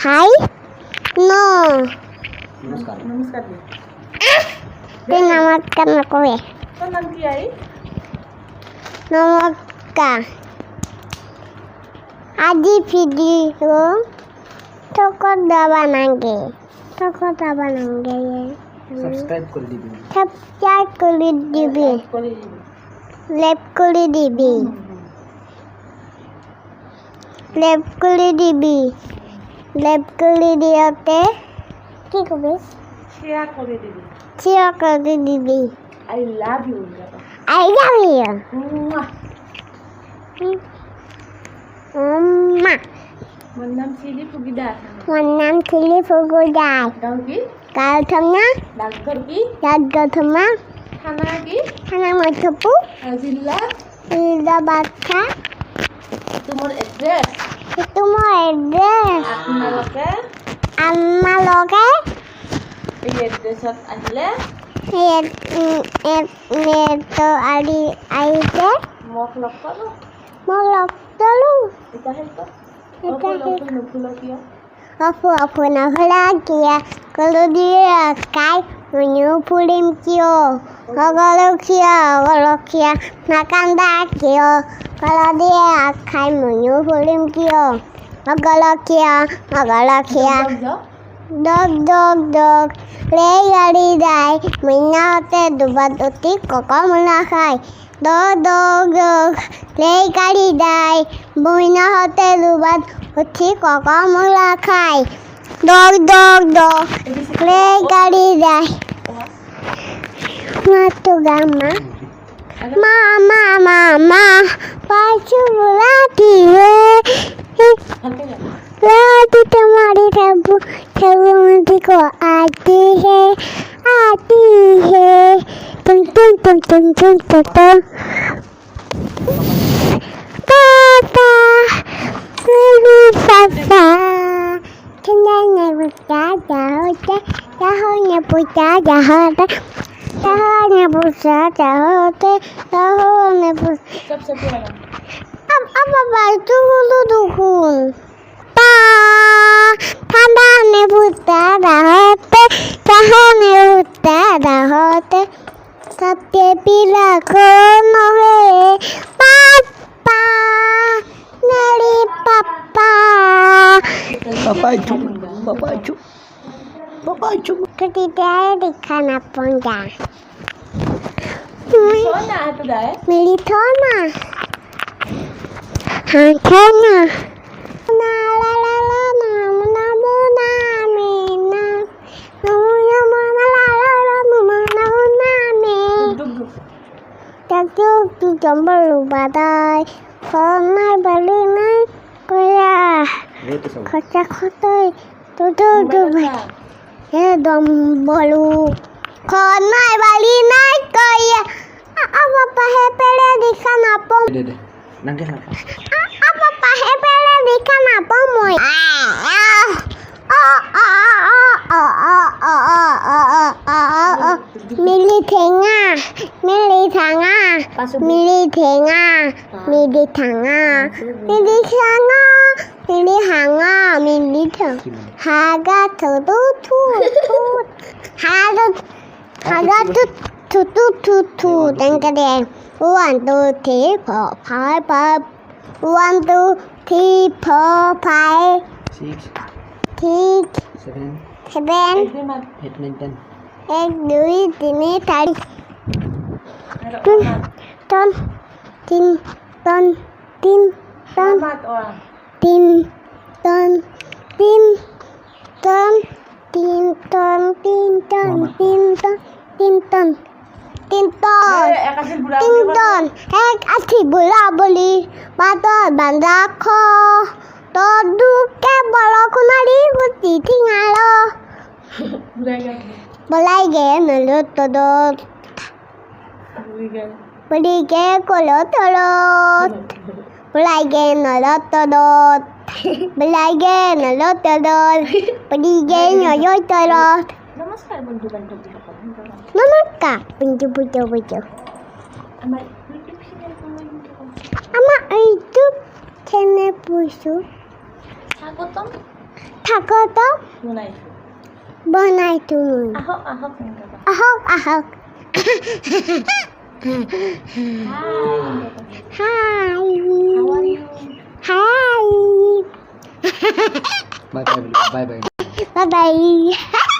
High no নমস্কার নমস্কার দি তুই নমস্কার নকবে তোর নাম কি আই নমস্কার আজি ভিডিও তোকে দাবা নাগে সাবস্ক্রাইব করে দিবি সাবস্ক্রাইব করে দিবি লাইক করে দিবি লাইক করে দিবি লাইক করে দিওতে কি করবি শেয়ার করে দিবি শেয়ার করে দিবি I love you I love you মা মোর নাম শিলি ফুগিদার আমার নাম ছিলি ফুগুদার গাঁও কি কাল থামনা ডাকঘর কি ডাকঘর থামা থানা কি থানা মধ্যপু জিল্লা ইলা বাচ্চা তোমার এড্রেস তোমার এড্রেস আপোনালোকে আমার লগে এই এড্রেছত আহিলে তো আদি আইতে মোক লগ পাব মই লগ তলো এটা হেল্প এটা এটা নুফুল কিয় অফু নহ'লে কিয়া কলো দিয়ে কাই ময়ো ফুৰিম কিয় অগলখীয়া নাকান্দা কিয় কলো দিয়ে খাই ময়ো ফুৰিম কিয় অগলখীয়া দগ দগ দগ লে গাড়ী যায় মইনাহঁতে দুবাত উঠি ককমলা খায় দগ দগ দগ লে গাড়ী যায় মইনাহঁতে দুবাত উঠি ককমলা খায় দগ দগ দগ লে গাড়ী যায় মাতো গামা মা পাইছো রাতি रात तुम्हारी रब मुझे को आती है तुम पापा मेरी पापा चंदा ने पूछा जाओ ने पूछा जाओ ने पूछा जाओ ने पूछा सबसे पुराना अब बाजू दुखूं ঠান্ডা নে ভূতা রাহতে সবকে পিলা নহে পাপা নারী পাপা Papai cu ketika dikana ponja Sona itu dah militona hangkana na la la la na na na na me na na na na la la la na na na me Takju tu jambal badai Sonai bali nai koya Khota khotoi tu dom bolu Sonai bali nai koya Apa pahe pele dikan apa Nangkis apa? Apa pahe pele dikan apa moy Mili thenga Mili thanga Mili thenga Mili thanga Mili thanga Mili hanga Mili thang Haga thu Haga tu Tengka deh 1 2 3 4 5 1 2 3 4 5 6 7 7 8 9 10 1 2 3 4 ton Selamat orang kasih Tinton Ek aci bola boli Batal bandako Todo ke bolo kunari Kuti tingalo Bolai ge melut todo Boli ge kolot tolot Bolai ge nolot todo Bolai ge nolot todo Boli ge nyoyot tolot Namaskar bন্ধু-বান্ধব Namaskar baju আমার YouTube channel Ama YouTube channel pusu স্বাগতম থাকো তো বনাইছো বনাইছো আহক আহক এনেকৈ কোৱা। আহক আহক hi hi how are you hi bye bye bye bye bye by